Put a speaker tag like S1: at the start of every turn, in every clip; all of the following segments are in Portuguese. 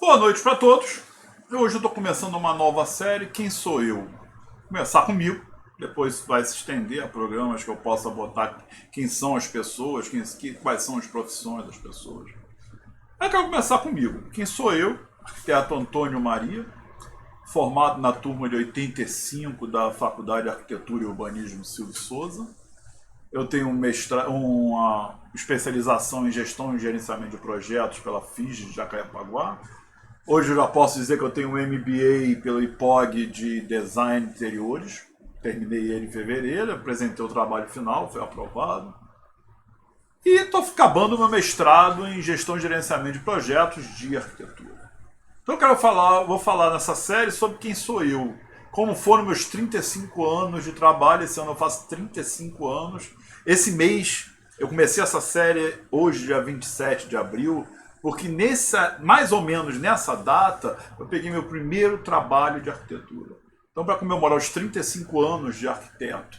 S1: Boa noite para todos. Hoje eu estou começando uma nova série, Quem Sou Eu? Vou começar comigo, depois vai se estender a programas que eu possa botar quem são as pessoas, quais são as profissões das pessoas. Eu quero começar comigo. Quem sou eu? Arquiteto Antônio Maria, formado na turma de 85 da Faculdade de Arquitetura e Urbanismo Silvio Souza. Eu tenho uma especialização em gestão e gerenciamento de projetos pela FIS de Jacarepaguá. Hoje eu já posso dizer que eu tenho um MBA pelo IPOG de Design de Interiores. Terminei ele em fevereiro, apresentei o trabalho final, foi aprovado. E estou acabando meu mestrado em gestão e gerenciamento de projetos de arquitetura. Então vou falar nessa série sobre quem sou eu. Como foram meus 35 anos de trabalho, esse ano eu faço 35 anos. Esse mês, eu comecei essa série hoje, dia 27 de abril, porque mais ou menos nessa data, eu peguei meu primeiro trabalho de arquitetura. Então, para comemorar os 35 anos de arquiteto,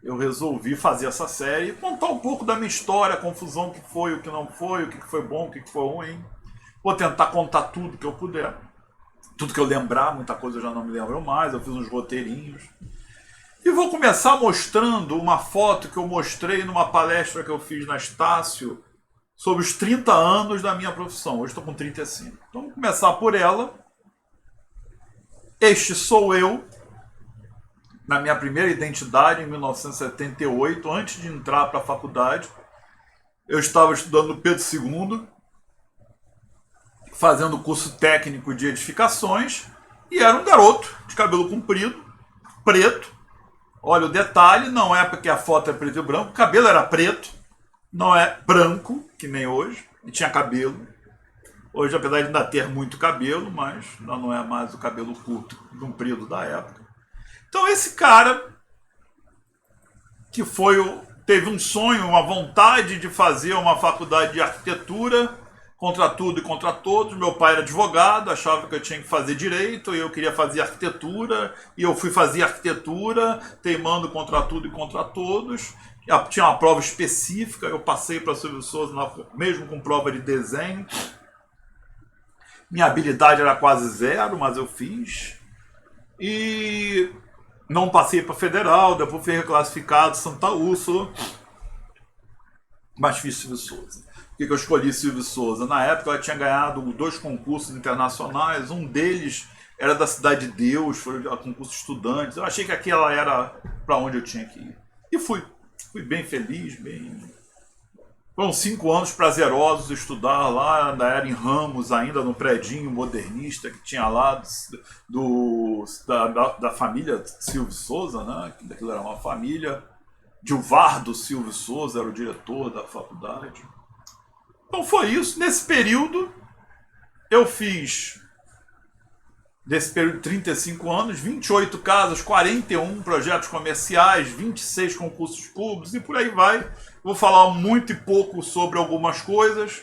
S1: eu resolvi fazer essa série e contar um pouco da minha história, a confusão que foi, o que não foi, o que foi bom, o que foi ruim. Vou tentar contar tudo que eu puder. Tudo que eu lembrar, muita coisa eu já não me lembro mais, eu fiz uns roteirinhos. E vou começar mostrando uma foto que eu mostrei numa palestra que eu fiz na Estácio sobre os 30 anos da minha profissão. Hoje estou com 35. Então vamos começar por ela. Este sou eu, na minha primeira identidade, em 1978, antes de entrar para a faculdade. Eu estava estudando no Pedro II, fazendo curso técnico de edificações, e era um garoto de cabelo comprido, preto. Olha, o detalhe não é porque a foto é preto e branco, o cabelo era preto, não é branco, que nem hoje, e tinha cabelo. Hoje, apesar de ainda ter muito cabelo, mas não é mais o cabelo curto, comprido da época. Então esse cara, que teve um sonho, uma vontade de fazer uma faculdade de arquitetura, contra tudo e contra todos. Meu pai era advogado, achava que eu tinha que fazer direito, e eu queria fazer arquitetura, e eu fui fazer arquitetura, teimando contra tudo e contra todos. Tinha uma prova específica, eu passei para Silvio Souza, mesmo com prova de desenho. Minha habilidade era quase zero, mas eu fiz. E não passei para Federal, depois fui reclassificado Santa Úrsula, mas fiz Silvio Souza. Por que eu escolhi Silvio Souza? Na época eu tinha ganhado 2 concursos internacionais, um deles era da Cidade de Deus, foi um concurso de estudantes. Eu achei que aquela era para onde eu tinha que ir. E fui bem feliz, Foram 5 anos prazerosos de estudar lá, era em Ramos, ainda no predinho modernista que tinha lá da família Silvio Souza, né? Aquilo era uma família. Gilvardo Silvio Souza era o diretor da faculdade. Então foi isso. Nesse período, eu fiz, desse período de 35 anos, 28 casas, 41 projetos comerciais, 26 concursos públicos e por aí vai. Vou falar muito e pouco sobre algumas coisas.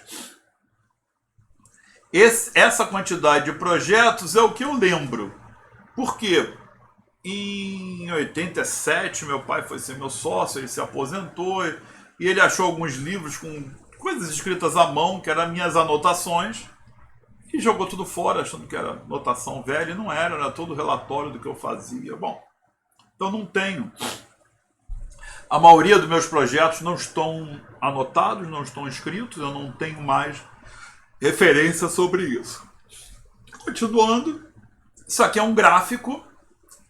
S1: Essa quantidade de projetos é o que eu lembro. Por quê? Em 87, meu pai foi ser meu sócio, ele se aposentou e ele achou alguns livros com coisas escritas à mão, que eram minhas anotações, e jogou tudo fora, achando que era anotação velha, e não era todo relatório do que eu fazia. Bom, então não tenho. A maioria dos meus projetos não estão anotados, não estão escritos, eu não tenho mais referência sobre isso. Continuando, isso aqui é um gráfico.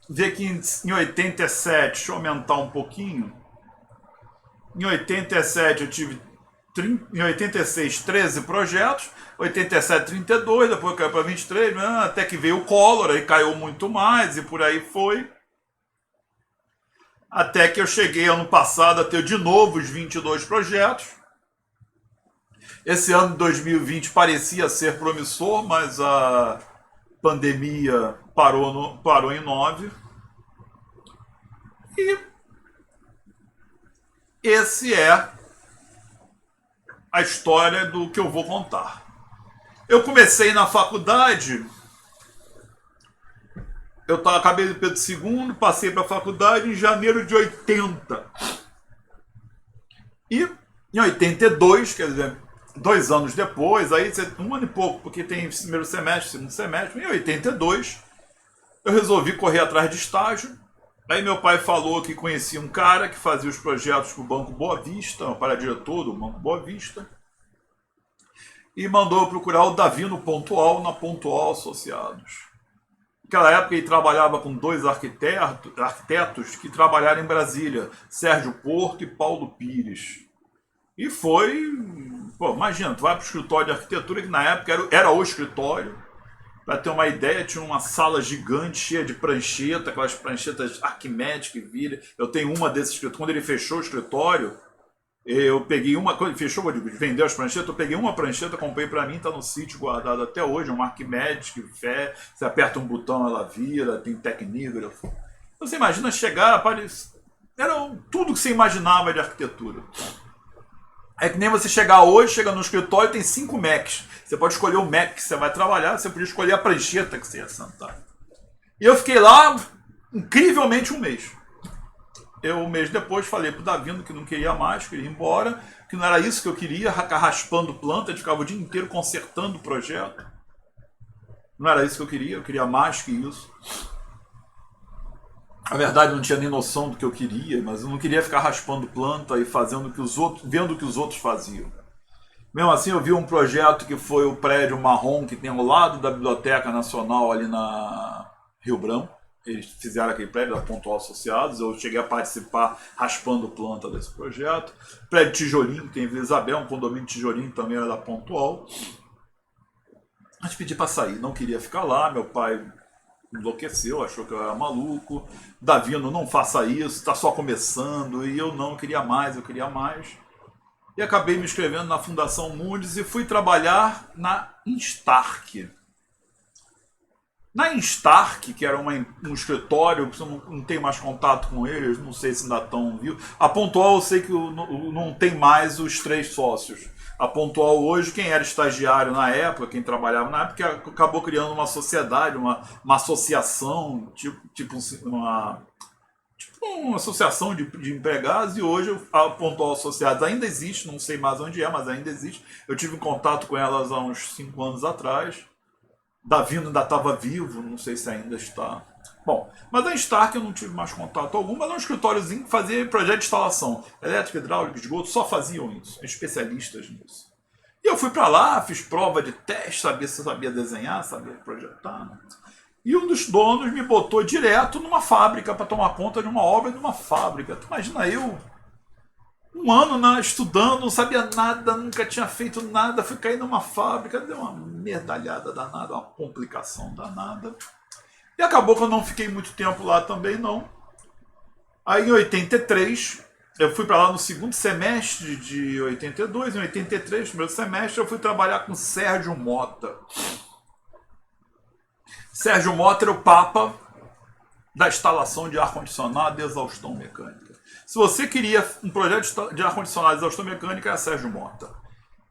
S1: Vê que em 87, deixa eu aumentar um pouquinho. Em 87 eu tive, em 86, 13 projetos, 87, 32, depois caiu para 23, até que veio o Collor, aí caiu muito mais e por aí foi. Até que eu cheguei ano passado a ter de novo os 22 projetos. Esse ano de 2020 parecia ser promissor, mas a pandemia parou em 9. E esse é a história do que eu vou contar. Eu comecei na faculdade, acabei no Pedro II, passei para a faculdade em janeiro de 80. E em 82, quer dizer, 2 anos depois, aí um ano e pouco, porque tem primeiro semestre, segundo semestre, em 82, eu resolvi correr atrás de estágio. Aí meu pai falou que conhecia um cara que fazia os projetos para o Banco Boa Vista, para diretor do Banco Boa Vista, e mandou eu procurar o Davi no Pontual, na Pontual Associados. Naquela época ele trabalhava com 2 arquitetos que trabalharam em Brasília, Sérgio Porto e Paulo Pires. E foi, pô, imagina, tu vai para o escritório de arquitetura, que na época era o escritório. Para ter uma ideia, tinha uma sala gigante, cheia de prancheta, aquelas pranchetas Arquimedes que vira. Eu tenho uma desses escritórios. Quando ele fechou o escritório, eu peguei uma. Quando ele fechou, vendeu as pranchetas, eu peguei uma prancheta, comprei para mim, está no sítio guardado até hoje. Uma Arquimedes que você aperta um botão, ela vira, tem tecnígrafo. Você imagina chegar, era tudo que você imaginava de arquitetura. É que nem você chegar hoje, chega no escritório e tem 5 Macs. Você pode escolher o Mac que você vai trabalhar, você podia escolher a prancheta que você ia sentar. E eu fiquei lá incrivelmente um mês. Um mês depois falei pro Davino que não queria mais, queria ir embora, que não era isso que eu queria, ficar raspando planta, ele ficava o dia inteiro consertando o projeto. Não era isso que eu queria mais que isso. Na verdade, eu não tinha nem noção do que eu queria, mas eu não queria ficar raspando planta e fazendo o que os outros, vendo o que os outros faziam. Mesmo assim, eu vi um projeto que foi o prédio marrom que tem ao lado da Biblioteca Nacional ali na Rio Branco. Eles fizeram aquele prédio da Pontual Associados. Eu cheguei a participar raspando planta desse projeto. Prédio Tijolinho, que tem em Vila Isabel, um condomínio Tijolinho também era da Pontual. Mas pedi para sair, não queria ficar lá. Meu pai enlouqueceu, achou que eu era maluco. Davino, não faça isso, está só começando. E eu não, eu queria mais. E acabei me inscrevendo na Fundação Moody's e fui trabalhar na Instark. Na Instark, que era um escritório, eu não tenho mais contato com eles, não sei se ainda estão vivos. A Pontual eu sei que não tem mais os 3 sócios. A Pontual hoje, quem era estagiário na época, quem trabalhava na época, acabou criando uma sociedade, uma associação, tipo uma associação de empregados, e hoje a Pontual Associados ainda existe, não sei mais onde é, mas ainda existe. Eu tive contato com elas há uns 5 anos atrás. Davino ainda estava vivo, não sei se ainda está. Bom, mas a Stark eu não tive mais contato algum, mas era um escritóriozinho que fazia projeto de instalação. Elétrica, hidráulica, esgoto, só faziam isso, especialistas nisso. E eu fui para lá, fiz prova de teste, sabia se eu sabia desenhar, sabia projetar. Né? E um dos donos me botou direto numa fábrica para tomar conta de uma obra de uma fábrica. Tu imagina eu, um ano estudando, não sabia nada, nunca tinha feito nada, fui cair numa fábrica, deu uma merdalhada danada, uma complicação danada. E acabou que eu não fiquei muito tempo lá também, não. Aí em 83, eu fui para lá no segundo semestre de 82, em 83, primeiro semestre, eu fui trabalhar com Sérgio Mota. Sérgio Mota era o papa da instalação de ar-condicionado e exaustão mecânica. Se você queria um projeto de ar-condicionado e exaustão mecânica, era Sérgio Mota.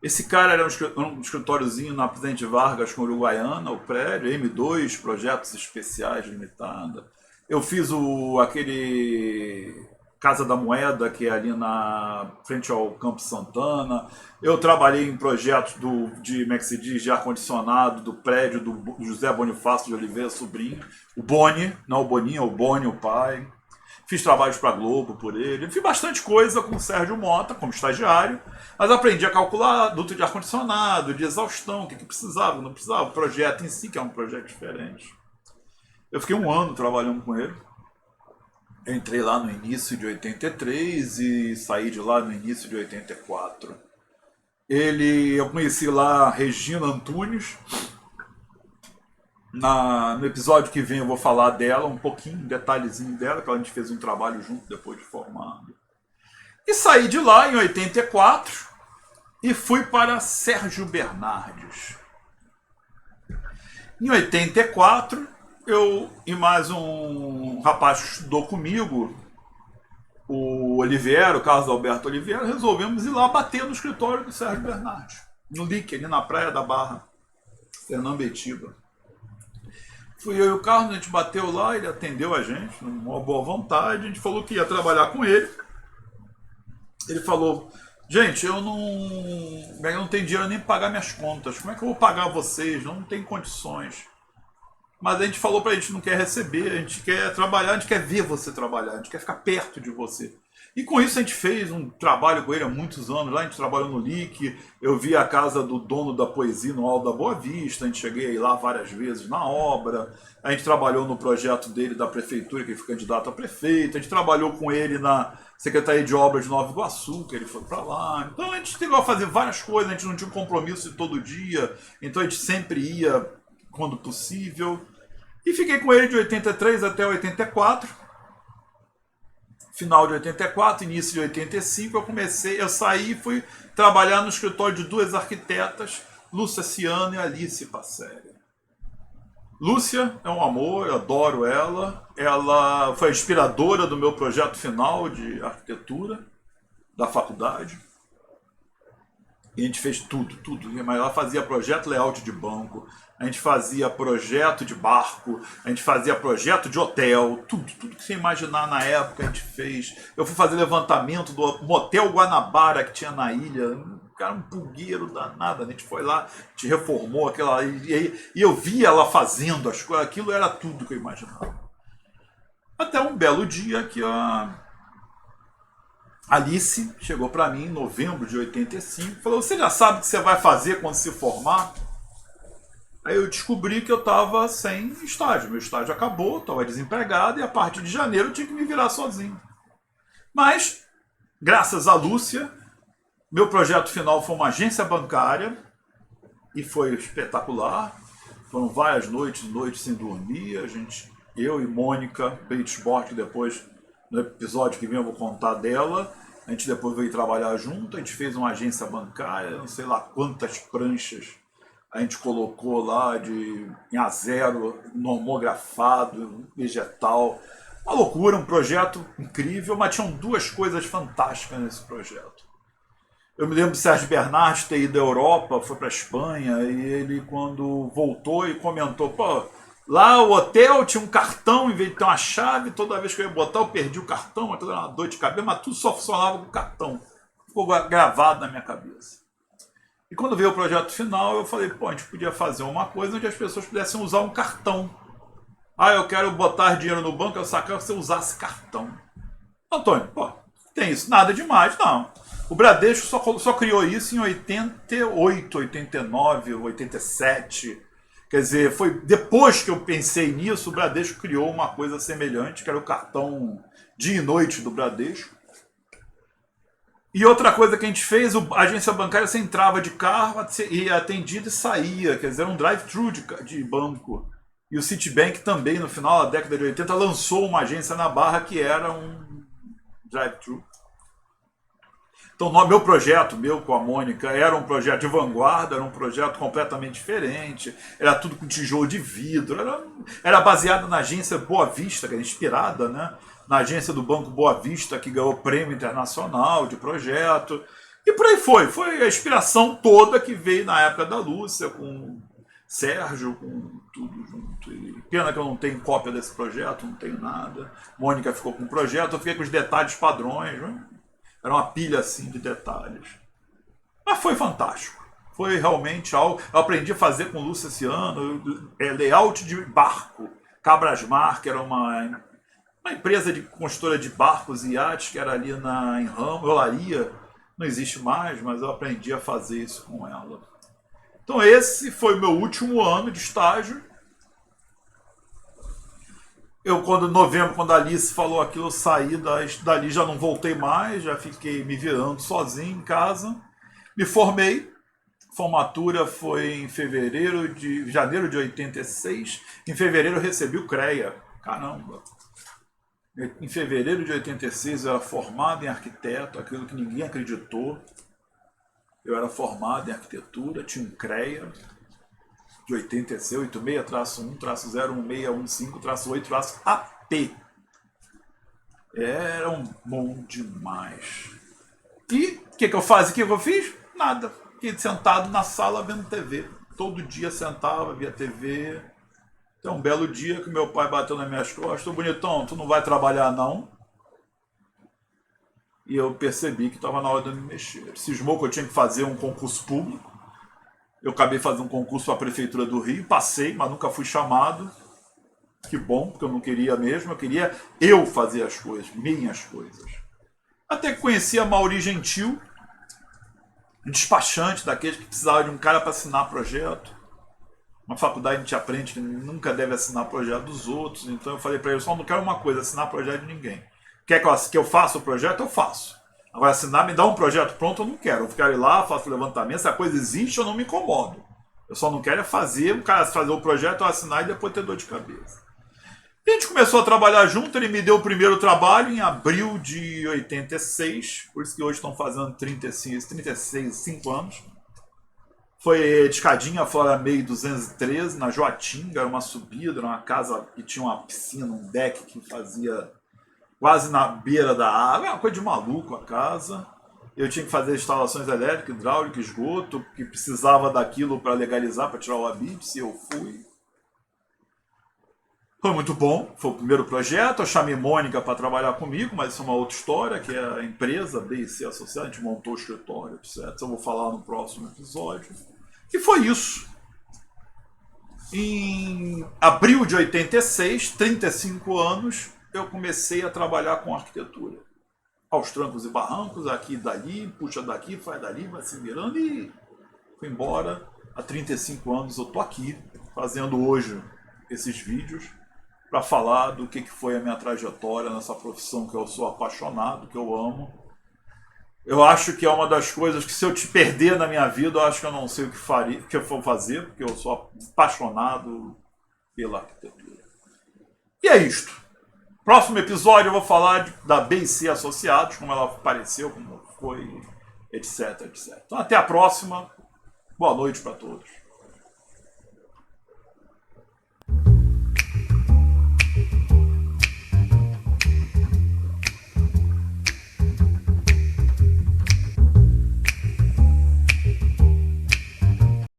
S1: Esse cara era um escritóriozinho na Presidente Vargas com Uruguaiana, o prédio, M2, Projetos Especiais Limitada. Eu fiz aquele Casa da Moeda, que é ali na frente ao Campo Santana. Eu trabalhei em projetos de ar-condicionado do prédio do José Bonifácio de Oliveira Sobrinho. O Boni, não o Boninho, o Boni, o pai. Fiz trabalhos para a Globo por ele. Fiz bastante coisa com o Sérgio Mota, como estagiário. Mas aprendi a calcular duto de ar-condicionado, de exaustão, o que precisava, não precisava. O projeto em si, que é um projeto diferente. Eu fiquei 1 ano trabalhando com ele. Eu entrei lá no início de 83 e saí de lá no início de 84. Eu conheci lá Regina Antunes. No episódio que vem eu vou falar dela, um pouquinho, um detalhezinho dela, que a gente fez um trabalho junto depois de formado. E saí de lá em 84 e fui para Sérgio Bernardes. Em 84, eu e mais um rapaz que estudou comigo, o Oliveira, o Carlos Alberto Oliveira, resolvemos ir lá bater no escritório do Sérgio Bernardes, no LIC, ali na Praia da Barra, Fernambetiba. Fui eu e o Carlos, a gente bateu lá, ele atendeu a gente, uma boa vontade, a gente falou que ia trabalhar com ele. Ele falou, Gente, eu não tenho dinheiro nem para pagar minhas contas. Como é que eu vou pagar vocês? Não tem condições. Mas a gente falou pra gente não quer receber, a gente quer trabalhar, a gente quer ver você trabalhar, a gente quer ficar perto de você. E com isso a gente fez um trabalho com ele há muitos anos. Lá a gente trabalhou no LIC, eu vi a casa do dono da poesia no Alto da Boa Vista, a gente cheguei lá várias vezes na obra, a gente trabalhou no projeto dele da prefeitura, que ele foi candidato a prefeito, a gente trabalhou com ele na Secretaria de Obras de Nova Iguaçu, que ele foi para lá. Então a gente chegou a fazer várias coisas, a gente não tinha um compromisso de todo dia, então a gente sempre ia quando possível. E fiquei com ele de 83 até 84. Final de 84, início de 85, eu saí e fui trabalhar no escritório de duas arquitetas, Lúcia Ciano e Alice Passéria. Lúcia é um amor, eu adoro ela. Ela foi a inspiradora do meu projeto final de arquitetura da faculdade. E a gente fez tudo, tudo. Mas ela fazia projeto layout de banco, a gente fazia projeto de barco, a gente fazia projeto de hotel, tudo, tudo que você imaginar na época a gente fez. Eu fui fazer levantamento do Motel Guanabara que tinha na ilha, cara, um pulgueiro danado. A gente foi lá, a gente reformou aquela. E eu via ela fazendo as coisas, aquilo era tudo que eu imaginava. Até um belo dia que a Alice chegou para mim em novembro de 85 e falou: Você já sabe o que você vai fazer quando se formar? Aí eu descobri que eu estava sem estágio. Meu estágio acabou, estava desempregado e a partir de janeiro eu tinha que me virar sozinho. Mas, graças à Lúcia, meu projeto final foi uma agência bancária e foi espetacular. Foram várias noites, noites sem dormir. Eu e Mônica Beitsport, que depois, no episódio que vem, eu vou contar dela. A gente depois veio trabalhar junto. A gente fez uma agência bancária, não sei lá quantas pranchas a gente colocou lá em A0, normografado, vegetal. Uma loucura, um projeto incrível, mas tinham duas coisas fantásticas nesse projeto. Eu me lembro do Sérgio Bernardes ter ido da Europa, foi para a Espanha, e ele, quando voltou, e comentou: pô, lá o hotel tinha um cartão, em vez de ter uma chave, toda vez que eu ia botar, eu perdi o cartão, então era uma dor de cabeça, mas tudo só funcionava com o cartão. Ficou gravado na minha cabeça. E quando veio o projeto final, eu falei: pô, a gente podia fazer uma coisa onde as pessoas pudessem usar um cartão. Ah, eu quero botar dinheiro no banco, eu sacava que você usasse cartão. Antônio, pô, tem isso, nada demais, não. O Bradesco só criou isso em 88, 89, 87. Quer dizer, foi depois que eu pensei nisso, o Bradesco criou uma coisa semelhante, que era o cartão dia e noite do Bradesco. E outra coisa que a gente fez, a agência bancária, você entrava de carro e atendido e saía, quer dizer, era um drive-thru de banco. E o Citibank também, no final da década de 80, lançou uma agência na Barra que era um drive-thru. Então, meu projeto, meu com a Mônica, era um projeto de vanguarda, era um projeto completamente diferente, era tudo com tijolo de vidro, era baseado na agência Boa Vista, que era inspirada, né, na agência do Banco Boa Vista, que ganhou prêmio internacional de projeto. E por aí foi a inspiração toda que veio na época da Lúcia, com Sérgio, com tudo junto. E pena que eu não tenho cópia desse projeto, não tenho nada. Mônica ficou com o projeto, eu fiquei com os detalhes padrões, né? Era uma pilha assim de detalhes. Mas foi fantástico. Foi realmente algo. Eu aprendi a fazer com o Lúcio esse ano. Layout de barco. Cabrasmar, que era uma empresa de construtora de barcos e iates, que era ali em Ramos, Olaria. Não existe mais, mas eu aprendi a fazer isso com ela. Então esse foi o meu último ano de estágio. Eu, em novembro, quando a Alice falou aquilo, eu saí dali, já não voltei mais, já fiquei me virando sozinho em casa. Me formei. Formatura foi em janeiro de 86. Em fevereiro eu recebi o CREA. Caramba! Em fevereiro de 86 eu era formado em arquiteto, aquilo que ninguém acreditou. Eu era formado em arquitetura, tinha um CREA de 86, 86-1-01615-8-AP. Era um bom demais. E o que eu fazia? O que eu fiz? Nada. Fiquei sentado na sala vendo TV. Todo dia sentava, via TV. Então, um belo dia que meu pai bateu nas minhas costas: bonitão, tu não vai trabalhar não? e eu percebi que estava na hora de eu me mexer. Ele cismou que eu tinha que fazer um concurso público. Eu acabei fazendo um concurso para a Prefeitura do Rio, passei, mas nunca fui chamado. Que bom, porque eu não queria mesmo, eu queria eu fazer as coisas, minhas coisas. Até que conheci a Mauri Gentil, um despachante daqueles que precisava de um cara para assinar projeto. Na faculdade a gente aprende que nunca deve assinar projeto dos outros, então eu falei para ele, só não quero uma coisa, assinar projeto de ninguém. Quer que eu faça o projeto? Eu faço. Agora, assinar, me dá um projeto pronto, eu não quero. Eu quero ir lá, faço levantamento, se a coisa existe, eu não me incomodo. Eu só não quero é fazer, o cara fazer o projeto, eu assinar e depois ter dor de cabeça. A gente começou a trabalhar junto, ele me deu o primeiro trabalho em abril de 86, por isso que hoje estão fazendo 35 anos. Foi de escadinha fora meio 213, na Joatinga, era uma subida, era uma casa que tinha uma piscina, um deck que fazia quase na beira da água, uma coisa de maluco a casa. Eu tinha que fazer instalações elétricas, hidráulica, esgoto, que precisava daquilo para legalizar, para tirar o habite, eu fui. Foi muito bom, foi o primeiro projeto, eu chamei Mônica para trabalhar comigo, mas isso é uma outra história, que é a empresa B&C Associada, a gente montou o escritório, etc. Eu vou falar no próximo episódio. E foi isso. Em abril de 86, 35 anos, eu comecei a trabalhar com arquitetura. Aos trancos e barrancos, aqui e dali, puxa daqui, faz dali, vai se virando e fui embora. Há 35 anos eu tô aqui, fazendo hoje esses vídeos, para falar do que foi a minha trajetória nessa profissão que eu sou apaixonado, que eu amo. Eu acho que é uma das coisas que, se eu te perder na minha vida, eu acho que eu não sei o que eu vou fazer, porque eu sou apaixonado pela arquitetura. E é isto. Próximo episódio eu vou falar da B&C Associados, como ela apareceu, como foi, etc, etc. Então até a próxima. Boa noite para todos.